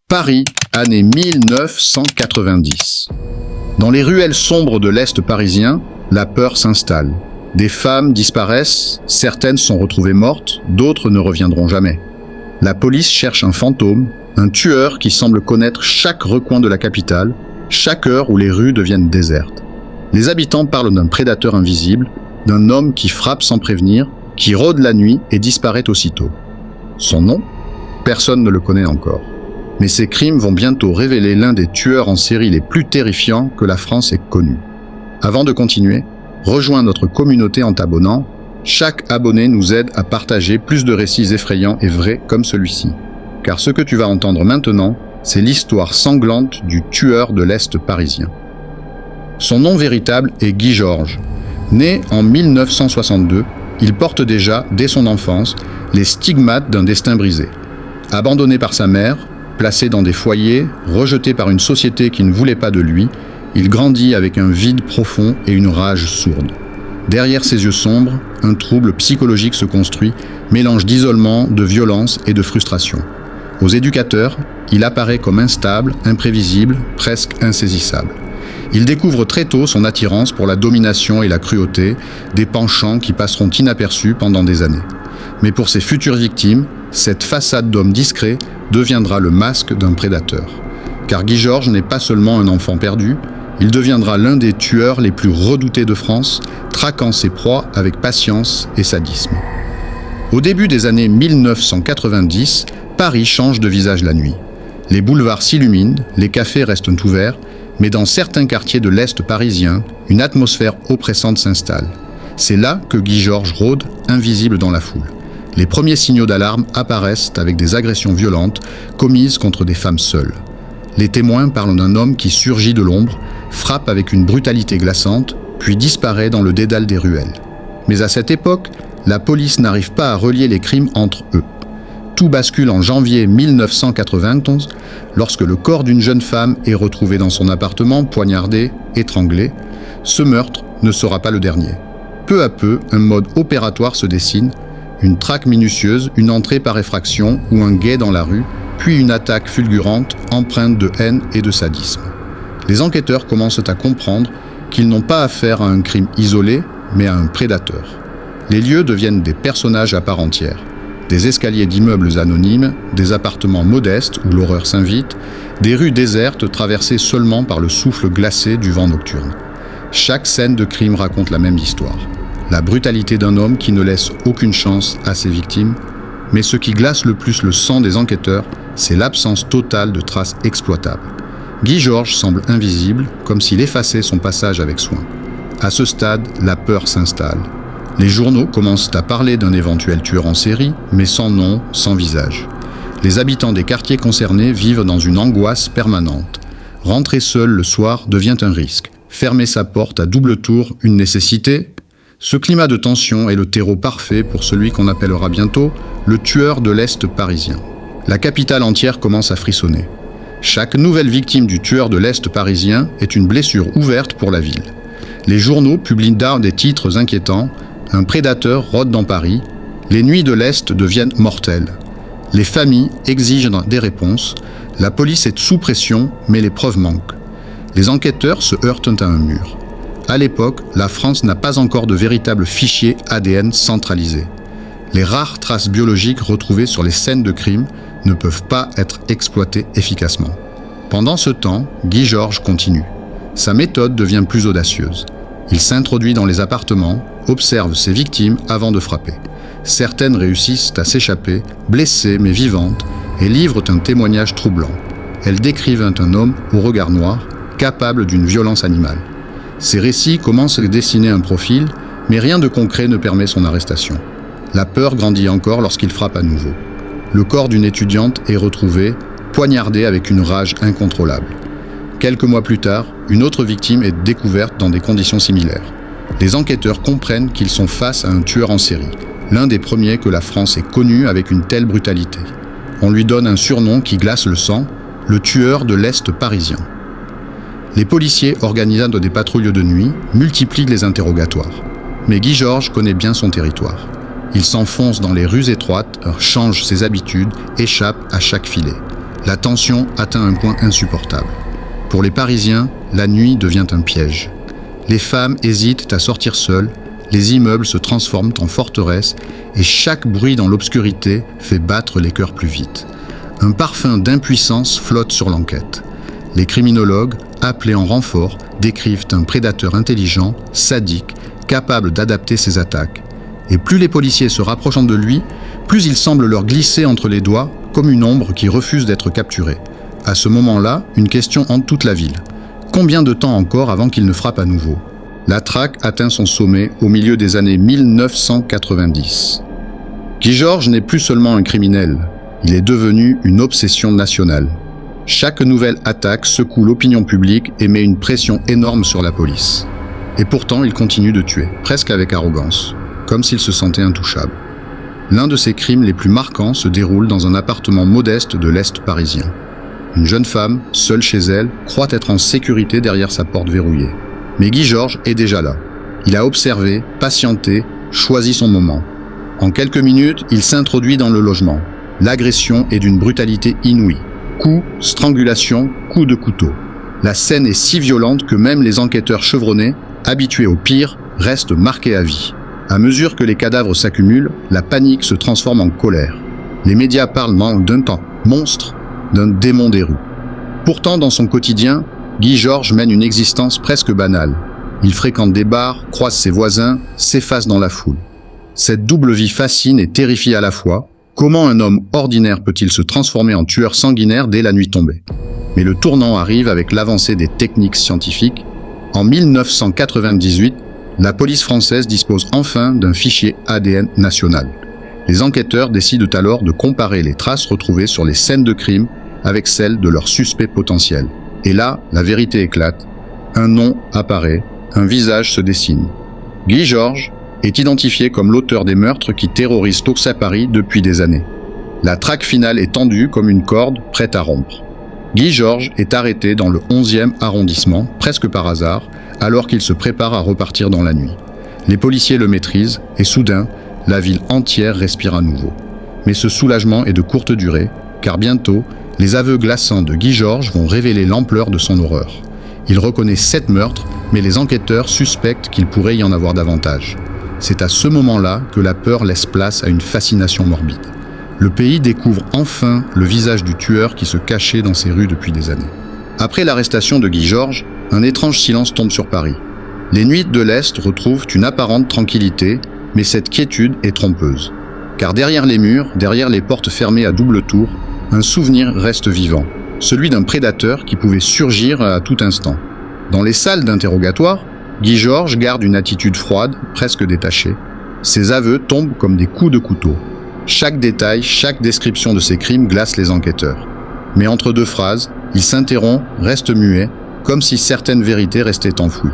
Paris, année 1990. Dans les ruelles sombres de l'Est parisien, la peur s'installe. Des femmes disparaissent, certaines sont retrouvées mortes, d'autres ne reviendront jamais. La police cherche un fantôme, un tueur qui semble connaître chaque recoin de la capitale, chaque heure où les rues deviennent désertes. Les habitants parlent d'un prédateur invisible, d'un homme qui frappe sans prévenir, qui rôde la nuit et disparaît aussitôt. Son nom ? Personne ne le connaît encore. Mais ces crimes vont bientôt révéler l'un des tueurs en série les plus terrifiants que la France ait connu. Avant de continuer, rejoins notre communauté en t'abonnant. Chaque abonné nous aide à partager plus de récits effrayants et vrais comme celui-ci. Car ce que tu vas entendre maintenant, c'est l'histoire sanglante du tueur de l'Est parisien. Son nom véritable est Guy Georges. Né en 1962, il porte déjà, dès son enfance, les stigmates d'un destin brisé. Abandonné par sa mère, placé dans des foyers, rejeté par une société qui ne voulait pas de lui, il grandit avec un vide profond et une rage sourde. Derrière ses yeux sombres, un trouble psychologique se construit, mélange d'isolement, de violence et de frustration. Aux éducateurs, il apparaît comme instable, imprévisible, presque insaisissable. Il découvre très tôt son attirance pour la domination et la cruauté, des penchants qui passeront inaperçus pendant des années. Mais pour ses futures victimes, cette façade d'homme discret deviendra le masque d'un prédateur. Car Guy Georges n'est pas seulement un enfant perdu, il deviendra l'un des tueurs les plus redoutés de France, traquant ses proies avec patience et sadisme. Au début des années 1990, Paris change de visage la nuit. Les boulevards s'illuminent, les cafés restent ouverts, mais dans certains quartiers de l'Est parisien, une atmosphère oppressante s'installe. C'est là que Guy Georges rôde, invisible dans la foule. Les premiers signaux d'alarme apparaissent avec des agressions violentes commises contre des femmes seules. Les témoins parlent d'un homme qui surgit de l'ombre, frappe avec une brutalité glaçante, puis disparaît dans le dédale des ruelles. Mais à cette époque, la police n'arrive pas à relier les crimes entre eux. Tout bascule en janvier 1991, lorsque le corps d'une jeune femme est retrouvé dans son appartement, poignardé, étranglé. Ce meurtre ne sera pas le dernier. Peu à peu, un mode opératoire se dessine, une traque minutieuse, une entrée par effraction ou un guet dans la rue, puis une attaque fulgurante, empreinte de haine et de sadisme. Les enquêteurs commencent à comprendre qu'ils n'ont pas affaire à un crime isolé, mais à un prédateur. Les lieux deviennent des personnages à part entière. Des escaliers d'immeubles anonymes, des appartements modestes où l'horreur s'invite, des rues désertes traversées seulement par le souffle glacé du vent nocturne. Chaque scène de crime raconte la même histoire. La brutalité d'un homme qui ne laisse aucune chance à ses victimes, mais ce qui glace le plus le sang des enquêteurs, c'est l'absence totale de traces exploitables. Guy Georges semble invisible, comme s'il effaçait son passage avec soin. À ce stade, la peur s'installe. Les journaux commencent à parler d'un éventuel tueur en série, mais sans nom, sans visage. Les habitants des quartiers concernés vivent dans une angoisse permanente. Rentrer seul le soir devient un risque. Fermer sa porte à double tour, une nécessité. Ce climat de tension est le terreau parfait pour celui qu'on appellera bientôt le tueur de l'Est parisien. La capitale entière commence à frissonner. Chaque nouvelle victime du tueur de l'Est parisien est une blessure ouverte pour la ville. Les journaux publient des titres inquiétants. Un prédateur rôde dans Paris. Les nuits de l'Est deviennent mortelles. Les familles exigent des réponses. La police est sous pression, mais les preuves manquent. Les enquêteurs se heurtent à un mur. À l'époque, la France n'a pas encore de véritable fichier ADN centralisé. Les rares traces biologiques retrouvées sur les scènes de crime ne peuvent pas être exploitées efficacement. Pendant ce temps, Guy Georges continue. Sa méthode devient plus audacieuse. Il s'introduit dans les appartements, observe ses victimes avant de frapper. Certaines réussissent à s'échapper, blessées mais vivantes, et livrent un témoignage troublant. Elles décrivent un homme au regard noir, capable d'une violence animale. Ces récits commencent à dessiner un profil, mais rien de concret ne permet son arrestation. La peur grandit encore lorsqu'il frappe à nouveau. Le corps d'une étudiante est retrouvé, poignardé avec une rage incontrôlable. Quelques mois plus tard, une autre victime est découverte dans des conditions similaires. Les enquêteurs comprennent qu'ils sont face à un tueur en série, l'un des premiers que la France ait connu avec une telle brutalité. On lui donne un surnom qui glace le sang, le tueur de l'Est parisien. Les policiers organisant des patrouilles de nuit multiplient les interrogatoires. Mais Guy Georges connaît bien son territoire. Il s'enfonce dans les rues étroites, change ses habitudes, échappe à chaque filet. La tension atteint un point insupportable. Pour les Parisiens, la nuit devient un piège. Les femmes hésitent à sortir seules, les immeubles se transforment en forteresses et chaque bruit dans l'obscurité fait battre les cœurs plus vite. Un parfum d'impuissance flotte sur l'enquête. Les criminologues, appelés en renfort, décrivent un prédateur intelligent, sadique, capable d'adapter ses attaques. Et plus les policiers se rapprochent de lui, plus il semble leur glisser entre les doigts comme une ombre qui refuse d'être capturée. À ce moment-là, une question hante toute la ville. Combien de temps encore avant qu'il ne frappe à nouveau ? La traque atteint son sommet au milieu des années 1990. Guy Georges n'est plus seulement un criminel, il est devenu une obsession nationale. Chaque nouvelle attaque secoue l'opinion publique et met une pression énorme sur la police. Et pourtant, il continue de tuer, presque avec arrogance, comme s'il se sentait intouchable. L'un de ses crimes les plus marquants se déroule dans un appartement modeste de l'Est parisien. Une jeune femme, seule chez elle, croit être en sécurité derrière sa porte verrouillée. Mais Guy Georges est déjà là. Il a observé, patienté, choisi son moment. En quelques minutes, il s'introduit dans le logement. L'agression est d'une brutalité inouïe. Coups, strangulation, coups de couteau. La scène est si violente que même les enquêteurs chevronnés, habitués au pire, restent marqués à vie. À mesure que les cadavres s'accumulent, la panique se transforme en colère. Les médias parlent d'un temps monstre, d'un démon des rues. Pourtant, dans son quotidien, Guy Georges mène une existence presque banale. Il fréquente des bars, croise ses voisins, s'efface dans la foule. Cette double vie fascine et terrifie à la fois. Comment un homme ordinaire peut-il se transformer en tueur sanguinaire dès la nuit tombée ? Mais le tournant arrive avec l'avancée des techniques scientifiques. En 1998, la police française dispose enfin d'un fichier ADN national. Les enquêteurs décident alors de comparer les traces retrouvées sur les scènes de crime avec celles de leurs suspects potentiels. Et là, la vérité éclate. Un nom apparaît, un visage se dessine. Guy Georges est identifié comme l'auteur des meurtres qui terrorisent Toxa Paris depuis des années. La traque finale est tendue comme une corde prête à rompre. Guy Georges est arrêté dans le 11e arrondissement, presque par hasard, alors qu'il se prépare à repartir dans la nuit. Les policiers le maîtrisent et soudain, la ville entière respire à nouveau. Mais ce soulagement est de courte durée, car bientôt, les aveux glaçants de Guy Georges vont révéler l'ampleur de son horreur. Il reconnaît 7 meurtres, mais les enquêteurs suspectent qu'il pourrait y en avoir davantage. C'est à ce moment-là que la peur laisse place à une fascination morbide. Le pays découvre enfin le visage du tueur qui se cachait dans ces rues depuis des années. Après l'arrestation de Guy Georges, un étrange silence tombe sur Paris. Les nuits de l'Est retrouvent une apparente tranquillité, mais cette quiétude est trompeuse. Car derrière les murs, derrière les portes fermées à double tour, un souvenir reste vivant, celui d'un prédateur qui pouvait surgir à tout instant. Dans les salles d'interrogatoire, Guy Georges garde une attitude froide, presque détachée. Ses aveux tombent comme des coups de couteau. Chaque détail, chaque description de ses crimes glace les enquêteurs. Mais entre deux phrases, il s'interrompt, reste muet, comme si certaines vérités restaient enfouies.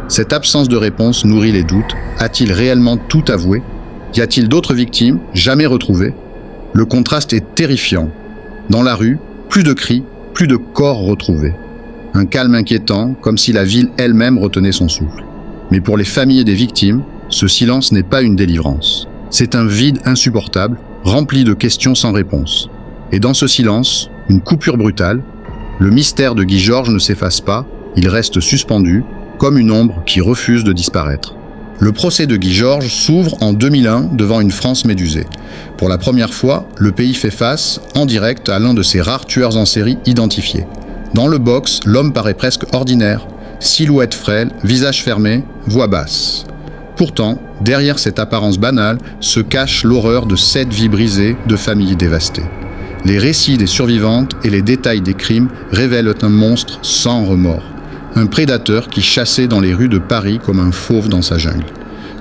Cette absence de réponse nourrit les doutes. A-t-il réellement tout avoué ? Y a-t-il d'autres victimes, jamais retrouvées ? Le contraste est terrifiant. Dans la rue, plus de cris, plus de corps retrouvés. Un calme inquiétant, comme si la ville elle-même retenait son souffle. Mais pour les familles des victimes, ce silence n'est pas une délivrance. C'est un vide insupportable, rempli de questions sans réponse. Et dans ce silence, une coupure brutale. Le mystère de Guy Georges ne s'efface pas, il reste suspendu, comme une ombre qui refuse de disparaître. Le procès de Guy Georges s'ouvre en 2001 devant une France médusée. Pour la première fois, le pays fait face, en direct, à l'un de ces rares tueurs en série identifiés. Dans le box, l'homme paraît presque ordinaire, silhouette frêle, visage fermé, voix basse. Pourtant, derrière cette apparence banale, se cache l'horreur de 7 vies brisées, de familles dévastées. Les récits des survivantes et les détails des crimes révèlent un monstre sans remords. Un prédateur qui chassait dans les rues de Paris comme un fauve dans sa jungle.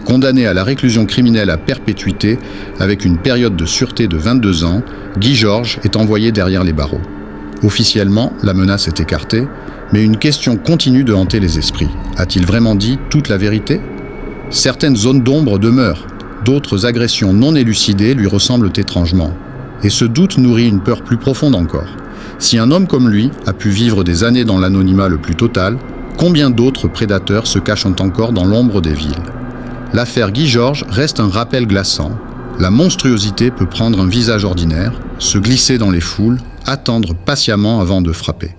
Condamné à la réclusion criminelle à perpétuité, avec une période de sûreté de 22 ans, Guy Georges est envoyé derrière les barreaux. Officiellement, la menace est écartée, mais une question continue de hanter les esprits. A-t-il vraiment dit toute la vérité ? Certaines zones d'ombre demeurent, d'autres agressions non élucidées lui ressemblent étrangement. Et ce doute nourrit une peur plus profonde encore. Si un homme comme lui a pu vivre des années dans l'anonymat le plus total, combien d'autres prédateurs se cachent encore dans l'ombre des villes ? L'affaire Guy Georges reste un rappel glaçant, La monstruosité peut prendre un visage ordinaire, se glisser dans les foules, attendre patiemment avant de frapper.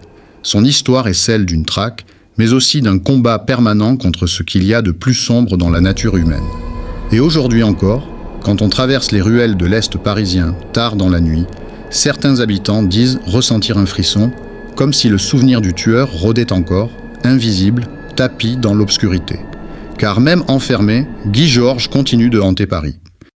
Son histoire est celle d'une traque, mais aussi d'un combat permanent contre ce qu'il y a de plus sombre dans la nature humaine. Et aujourd'hui encore, quand on traverse les ruelles de l'Est parisien tard dans la nuit, certains habitants disent ressentir un frisson, comme si le souvenir du tueur rôdait encore, invisible, tapi dans l'obscurité. Car même enfermé, Guy Georges continue de hanter Paris.